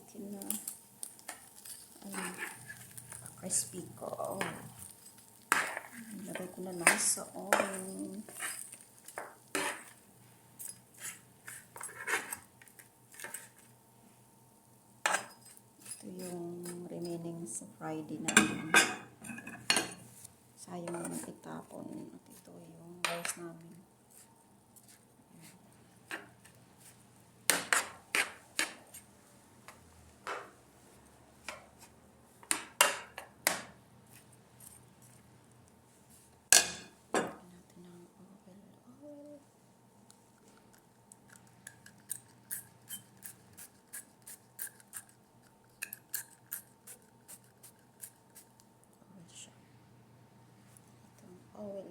chicken na crispy ko. Ilagay ko na lang sa oil. Ito yung remaining sa Friday namin. Sayang naman itapon. At ito yung rice namin. Oil.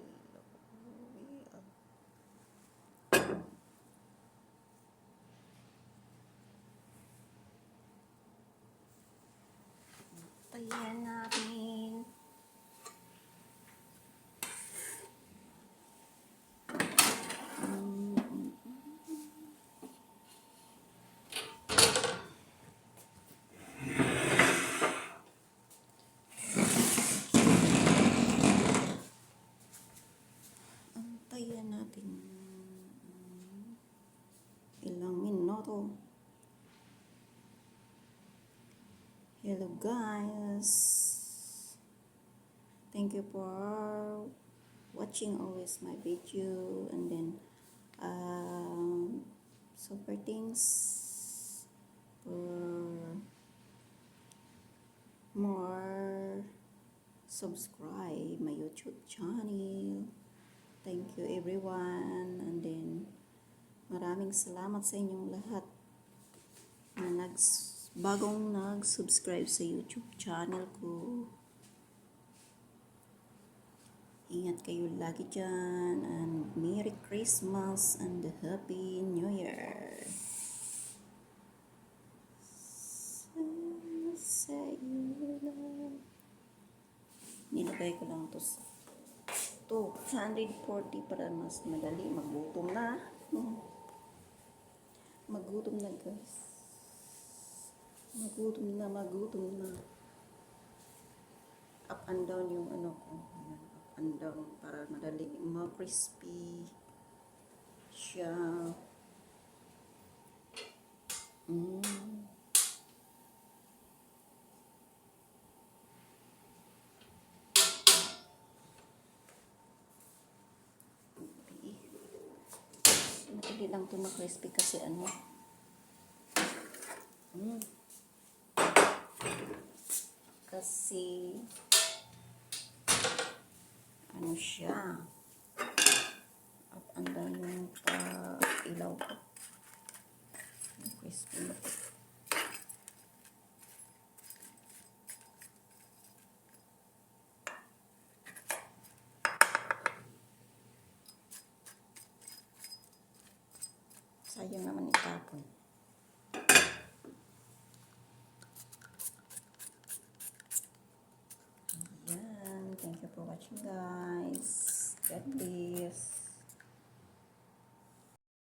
Tayan natin. Antayan natin ilang minuto. Hello guys, thank you for watching always my video, and then super thanks for more subscribe my YouTube channel. Thank you everyone, and then maraming salamat sa inyong lahat na bagong nag-subscribe sa YouTube channel ko. Ingat kayo lagi dyan, and Merry Christmas and Happy New Year. Nilagay ko lang to sa 240 para mas madali. Magutom na. Magutom na guys. Magutom na. Up and down yung ano ko. Up and down para madali. Ma-crispy siya. Madali lang ito ma-crispy kasi ano. Kasi ano siya, at andan yung ilaw ko, crispy. Sayang naman itapon.